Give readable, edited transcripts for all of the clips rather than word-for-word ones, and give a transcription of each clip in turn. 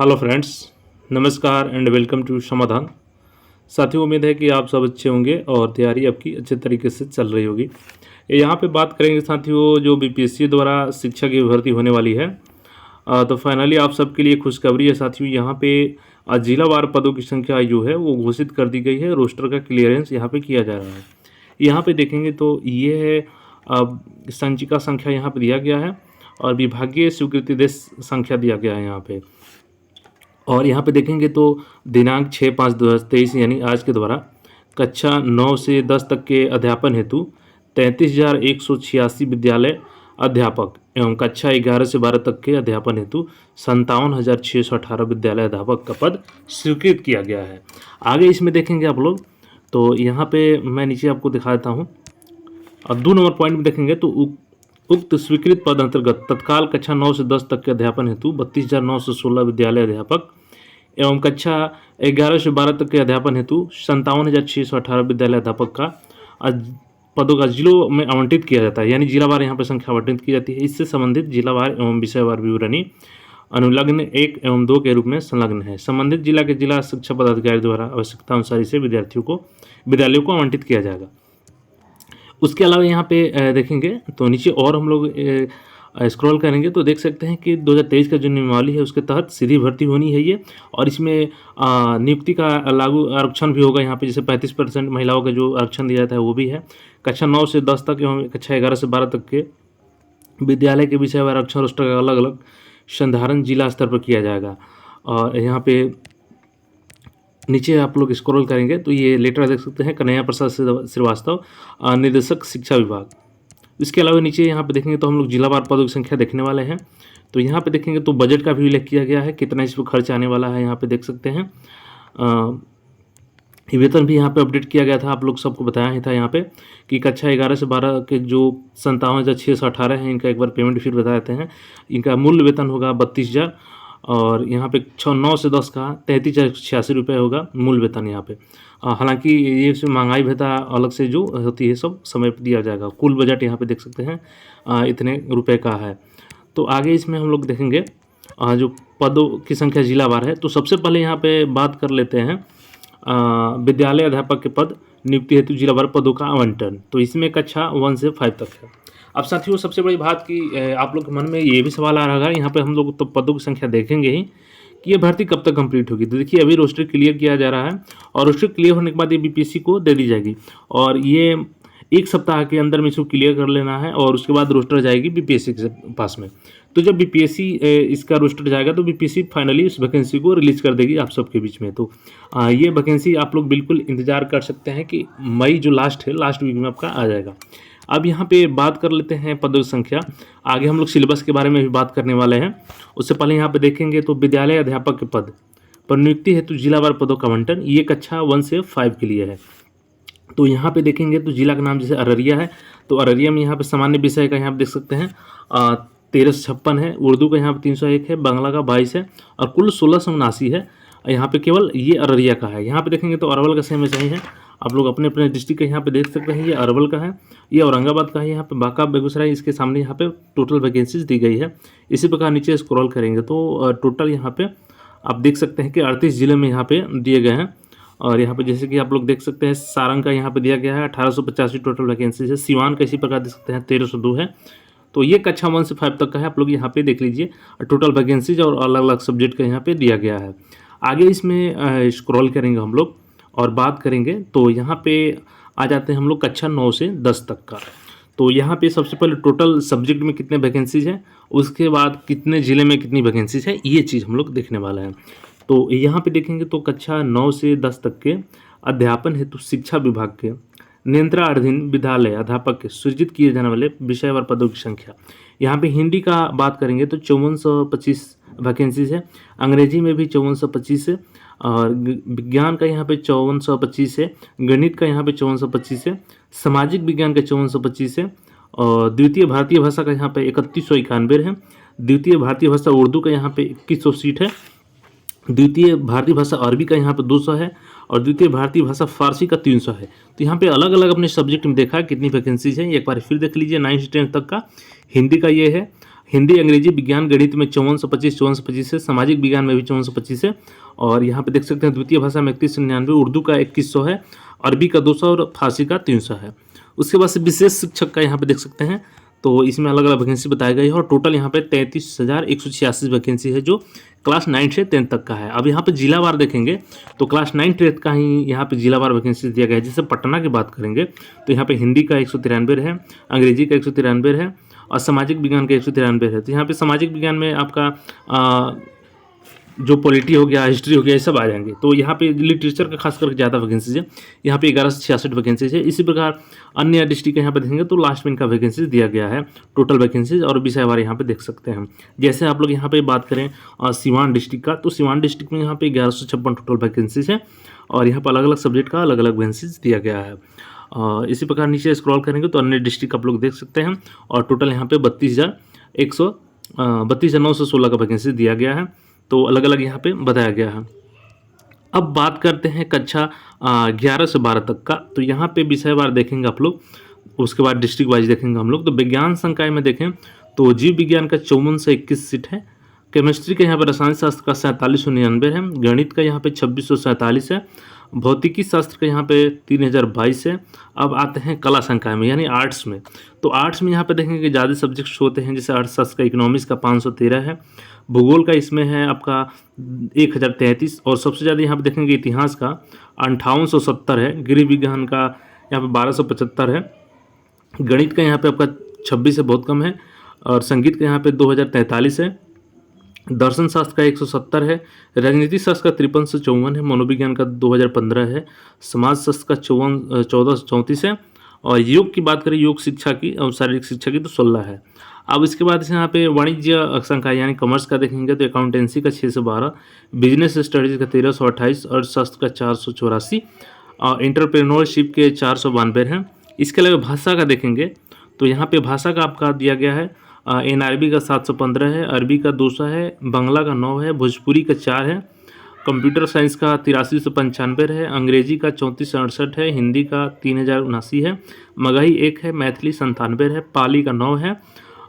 Hello friends, नमस्कार and welcome to समाधान। साथियों, उम्मीद है कि आप सब अच्छे होंगे और तैयारी आपकी अच्छे तरीके से चल रही होगी। यहाँ पे बात करेंगे साथियों, जो बीपीएससी द्वारा शिक्षक की भर्ती होने वाली है। तो फाइनली आप सबके लिए खुशखबरी है साथियों। यहाँ पे जिलावार पदों की संख्या जो है वो घोषित कर दी गई है। रोस्टर का क्लियरेंस यहाँ पे किया जा रहा है। यहाँ पे देखेंगे तो ये है संचिका संख्या यहाँ पे दिया गया है और विभागीय स्वीकृति देश संख्या दिया गया है यहाँ पे। और यहाँ पे देखेंगे तो दिनांक 6/5/2023 यानी आज के द्वारा कक्षा 9 से 10 तक के अध्यापन हेतु 33,186 विद्यालय अध्यापक एवं कक्षा 11 से 12 तक के अध्यापन हेतु 57,618 विद्यालय अध्यापक का पद स्वीकृत किया गया है। आगे इसमें देखेंगे आप लोग, तो यहाँ पे मैं नीचे आपको दिखा देता हूँ। अब 2 नंबर पॉइंट में देखेंगे तो उक्त स्वीकृत पद अंतर्गत तत्काल कक्षा 9 से 10 तक के अध्यापन हेतु 32,916 विद्यालय अध्यापक एवं कक्षा 11 से 12 तक के अध्यापन हेतु 57,618 विद्यालय अध्यापक का पदों का जिलों में आवंटित किया जाता है। यानी जिलावार यहाँ पर संख्या आवंटित की जाती है। इससे संबंधित जिलावार एवं विषयवार विवरणी अनुलग्न 1 एवं 2 के रूप में संलग्न है। संबंधित जिला के जिला शिक्षा पदाधिकारी द्वारा आवश्यकता अनुसार इसे विद्यालयों को आवंटित किया जाएगा। उसके अलावा यहाँ पे देखेंगे तो नीचे और हम लोग स्क्रॉल करेंगे तो देख सकते हैं कि 2023 का जो नियमावली है उसके तहत सीधी भर्ती होनी है ये। और इसमें नियुक्ति का लागू आरक्षण भी होगा यहाँ पे, जैसे 35% महिलाओं का जो आरक्षण दिया जाता है वो भी है। कक्षा 9 से 10 तक एवं कक्षा 11 से 12 तक के विद्यालय के विषयवार आरक्षण रोस्टर का अलग अलग संधारण जिला स्तर पर किया जाएगा। और यहाँ पे नीचे आप लोग स्क्रॉल करेंगे तो ये लेटर देख सकते हैं, कन्हैया प्रसाद श्रीवास्तव, निदेशक शिक्षा विभाग। इसके अलावा नीचे यहाँ पे देखेंगे तो हम लोग जिलावार पदों की संख्या देखने वाले हैं। तो यहाँ पे देखेंगे तो बजट का भी उल्लेख किया गया है, कितना इस पर खर्च आने वाला है यहाँ पे देख सकते हैं। वेतन भी यहाँ पे अपडेट किया गया था, आप लोग सबको बताया ही था यहाँ पे कि कक्षा 11 से 12 के जो 57,618 हैं इनका एक बार पेमेंट फिर बता देते हैं। इनका मूल वेतन होगा 32,000 और यहाँ पे 9 से 10 का 33,086 रुपये होगा मूल वेतन यहाँ पे। हालांकि ये महंगाई भत्ता अलग से जो होती है सब समय पर दिया जाएगा। कुल बजट यहाँ पे देख सकते हैं इतने रुपए का है। तो आगे इसमें हम लोग देखेंगे जो पदों की संख्या जिलावार है। तो सबसे पहले यहाँ पे बात कर लेते हैं विद्यालय अध्यापक के पद नियुक्ति हेतु जिलावार पदों का आवंटन। तो इसमें कक्षा 1 से 5 तक है। अब साथियों, सबसे बड़ी बात कि आप लोग के मन में ये भी सवाल आ रहा है, यहाँ पे हम लोग तो पदों की संख्या देखेंगे ही कि ये भर्ती कब तक कंप्लीट होगी। तो देखिए, अभी रोस्टर क्लियर किया जा रहा है और रोस्टर क्लियर होने के बाद ये बीपीएससी को दे दी जाएगी और ये 1 सप्ताह के अंदर में इसको क्लियर कर लेना है और उसके बाद रोस्टर जाएगी बीपीएससी के पास में। तो जब बीपीएससी इसका रोस्टर जाएगा तो बीपीएससी फाइनली इस वैकेंसी को रिलीज कर देगी आप सबके बीच में। तो ये वैकेंसी आप लोग बिल्कुल इंतजार कर सकते हैं कि मई जो लास्ट है, लास्ट वीक में आपका आ जाएगा। अब यहाँ पे बात कर लेते हैं पदों की संख्या। आगे हम लोग सिलेबस के बारे में भी बात करने वाले हैं। उससे पहले यहाँ पे देखेंगे तो विद्यालय अध्यापक के पद पर नियुक्ति हेतु जिलावार पदों का आवंटन, ये कक्षा 1 से 5 के लिए है। तो यहाँ पे देखेंगे तो जिला का नाम जैसे अररिया है, तो अररिया में यहाँ पे सामान्य विषय का यहाँ पे देख सकते हैं 1356 है, उर्दू का यहाँ पे 301 है, बांग्ला का 22 है और कुल 1679 है। यहाँ पे केवल ये अररिया का है। यहाँ पे देखेंगे तो अरवल का सेम ऐसा ही है। आप लोग अपने अपने डिस्ट्रिक्ट का यहाँ पे देख सकते हैं, ये अरवल का है, ये औरंगाबाद का है, यहाँ पे बांका बेगूसराय, इसके सामने यहाँ पे टोटल वैकेंसीज दी गई है। इसी प्रकार नीचे स्क्रॉल करेंगे तो टोटल यहाँ पे आप देख सकते हैं कि 38 जिले में यहाँ पे दिए गए हैं। और यहाँ पे जैसे कि आप लोग देख सकते हैं सारंग का यहाँ पे दिया गया है 1885 टोटल वैकेंसीज है। सिवान का इसी प्रकार देख सकते हैं 1302 है। तो ये कक्षा 1 से 5 तक का है, आप लोग यहाँ पे देख लीजिए टोटल वैकेंसीज और अलग अलग सब्जेक्ट का यहाँ पे दिया गया है। आगे इसमें स्क्रॉल करेंगे हम लोग और बात करेंगे तो यहाँ पे आ जाते हैं हम लोग कक्षा 9 से 10 तक का। तो यहाँ पे सबसे पहले टोटल सब्जेक्ट में कितने वैकेंसीज हैं, उसके बाद कितने ज़िले में कितनी वैकेंसीज है, ये चीज़ हम लोग देखने वाला है। तो यहाँ पे देखेंगे तो कक्षा 9 से 10 तक के अध्यापन हेतु शिक्षा विभाग के नियंत्रणाधीन विद्यालय अध्यापक के सृजित किए जाने वाले विषयवार पदों की संख्या। यहाँ पे हिंदी का बात करेंगे तो 5425 वैकेंसीज है, अंग्रेजी में भी 5425 है और विज्ञान का यहाँ पे 5425 है, गणित का यहाँ पे 5425 है, सामाजिक विज्ञान का 5425 है और द्वितीय भारतीय भाषा का यहाँ पे 3191 है, द्वितीय भारतीय भाषा उर्दू का यहाँ पे 2100 सीट है, द्वितीय भारतीय भाषा अरबी का यहाँ पे 200 है और द्वितीय भारतीय भाषा फारसी का 300 है। तो यहाँ पे अलग अलग अपने सब्जेक्ट में देखा कितनी वैकेंसीज है, एक बार फिर देख लीजिए। 9 से 10 तक का हिंदी का ये है, हिंदी, अंग्रेजी, विज्ञान, गणित में 5425 है, सामाजिक विज्ञान में भी 5425 है। और यहाँ पे देख सकते हैं द्वितीय भाषा में 3199, उर्दू का 2100 है, अरबी का 200 और फारसी का 300 है। उसके बाद से विशेष शिक्षक का यहाँ पे देख सकते हैं, तो इसमें अलग अलग वैकेंसी बताई गई है और टोटल यहाँ पे 33,186 वैकेंसी है जो क्लास 9 से 10 तक का है। अब यहाँ पे जिलावार देखेंगे तो क्लास 9 10 का ही यहाँ पे जिलावार वैकेंसी दिया गया है। जैसे पटना की बात करेंगे तो यहाँ पे हिंदी का 193 है, अंग्रेजी का 193 है और सामाजिक विज्ञान का 193 है। तो यहाँ पे सामाजिक विज्ञान में आपका जो पॉलिटी हो गया, हिस्ट्री हो गया, ये सब आ जाएंगे। तो यहाँ पे लिटरेचर का खास करके ज़्यादा वैकेंसीज है, यहाँ पे 1166 वैकेंसीज है। इसी प्रकार अन्य डिस्ट्रिक्ट यहाँ पे देखेंगे तो लास्ट में इनका वैकेंसीज दिया गया है, टोटल वैकेंसीज और विषयवार यहाँ पे देख सकते हैं। जैसे आप लोग यहाँ पे बात करें सिवान डिस्ट्रिक्ट का, तो सिवान डिस्ट्रिक्ट में यहाँ पे 1156 टोटल वैकेंसीज है और यहाँ पर अलग अलग सब्जेक्ट का अलग अलग वैकेंसीज दिया गया है। इसी प्रकार नीचे स्क्रॉल करेंगे तो अन्य डिस्ट्रिक्ट आप लोग देख सकते हैं और टोटल यहाँ पे 32,916 का वैकेंसी दिया गया है। तो अलग अलग यहाँ पे बताया गया है। अब बात करते हैं कक्षा 11 से 12 तक का, तो यहाँ पे विषयवार देखेंगे आप लोग, उसके बाद डिस्ट्रिक्ट वाइज देखेंगे हम लोग। तो विज्ञान संकाय में देखें तो जीव विज्ञान का 54 से 21 सीट है, केमिस्ट्री का यहाँ पे रसायन शास्त्र का 4799 है, गणित का यहाँ पे 2647 है, भौतिकी शास्त्र का यहाँ पे 3022 है। अब आते हैं कला संकाय में यानी आर्ट्स में, तो आर्ट्स में यहाँ पे देखेंगे कि ज़्यादा सब्जेक्ट्स होते हैं, जैसे अर्थशास्त्र का, इकोनॉमिक्स का 513 है, भूगोल का इसमें है आपका 1033 और सबसे ज़्यादा यहाँ पे देखेंगे इतिहास का 5870 है, गृह विज्ञान का यहाँ पे 1275 है, गणित का यहाँ पे आपका 26 है, बहुत कम है, और संगीत का यहाँ पे 2043 है, दर्शन शास्त्र का 170 है, राजनीति शास्त्र का 53 से 54 है, मनोविज्ञान का 2015 है, समाज शास्त्र का 14 से 34 है, और योग की बात करें, योग शिक्षा की और शारीरिक शिक्षा की तो 16 है। अब इसके बाद यहाँ पे वाणिज्य संकाय यानी कॉमर्स का देखेंगे तो अकाउंटेंसी का 6 से 12, बिजनेस स्टडीज़ का 1328, अर्थशास्त्र का 484 और एंटरप्रेन्योरशिप के 492 हैं। इसके अलावा भाषा का देखेंगे तो यहाँ पे भाषा का आपका दिया गया है NRB का 715 है, अरबी का 200 है, बांग्ला का 9 है, भोजपुरी का 4 है, कंप्यूटर साइंस का 83 से 95 है, अंग्रेजी का 34 से 68 है, हिंदी का 3079 है, मगही 1 है, मैथिली 97 है, पाली का 9 है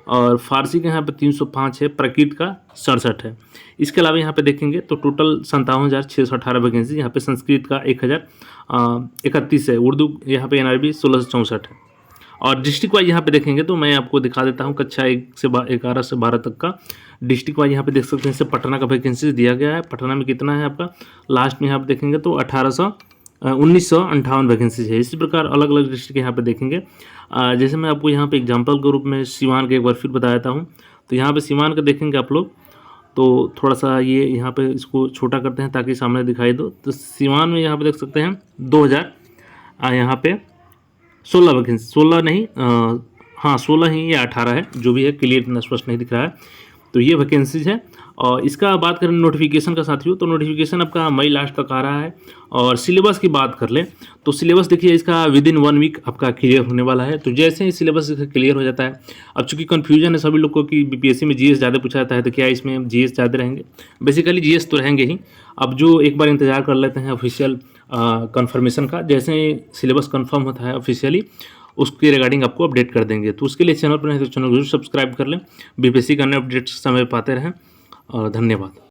और फारसी का यहाँ पे 305 है, प्राकृत का 67 है। इसके अलावा यहाँ पे देखेंगे तो टोटल 57,618 वैकेंसी, यहाँ पे संस्कृत का 1031 है, उर्दू यहाँ पे NRB 16 से 64 है। और डिस्ट्रिक्ट वाइज यहाँ पे देखेंगे तो मैं आपको दिखा देता हूँ कक्षा 11 से 12 तक का डिस्ट्रिक्ट वाइज यहाँ पे देख सकते हैं। जैसे पटना का वैकेंसी दिया गया है, पटना में कितना है आपका, लास्ट में यहाँ पे देखेंगे तो 1958 वैकेंसी है। इसी प्रकार अलग अलग डिस्ट्रिक्ट यहाँ पे देखेंगे। जैसे मैं आपको यहाँ पे एग्जांपल के रूप में सिवान के एक बार फिर बता देता हूँ, तो यहाँ पे सिवान का देखेंगे आप लोग तो थोड़ा सा ये यहाँ पे इसको छोटा करते हैं ताकि सामने दिखाई दो। तो सिवान में यहाँ पे देख सकते हैं 2000 यहाँ पे 16 वैकेंसी, 16 नहीं हाँ 16 ही या 18 है, जो भी है, क्लियर इतना स्पष्ट नहीं दिख रहा है। तो ये वैकेंसीज है। और इसका बात करें नोटिफिकेशन का साथियों, तो नोटिफिकेशन आपका मई लास्ट तक आ रहा है। और सिलेबस की बात कर लें तो सिलेबस देखिए इसका विदिन 1 वीक आपका क्लियर होने वाला है। तो जैसे ही सिलेबस क्लियर हो जाता है, अब चूंकि कन्फ्यूजन है सभी लोग को कि BPSC में GS ज़्यादा पूछा जाता है, तो क्या इसमें GS ज़्यादा रहेंगे? बेसिकली GS तो रहेंगे ही। अब जो एक बार इंतज़ार कर लेते हैं ऑफिशियल कन्फर्मेशन का, जैसे सिलेबस कन्फर्म होता है ऑफिशियली उसके रिगार्डिंग आपको अपडेट कर देंगे। तो उसके लिए चैनल पर नहीं तो चैनल जरूर सब्सक्राइब कर लें, BPSC का नए अपडेट्स समय पाते रहें। और धन्यवाद।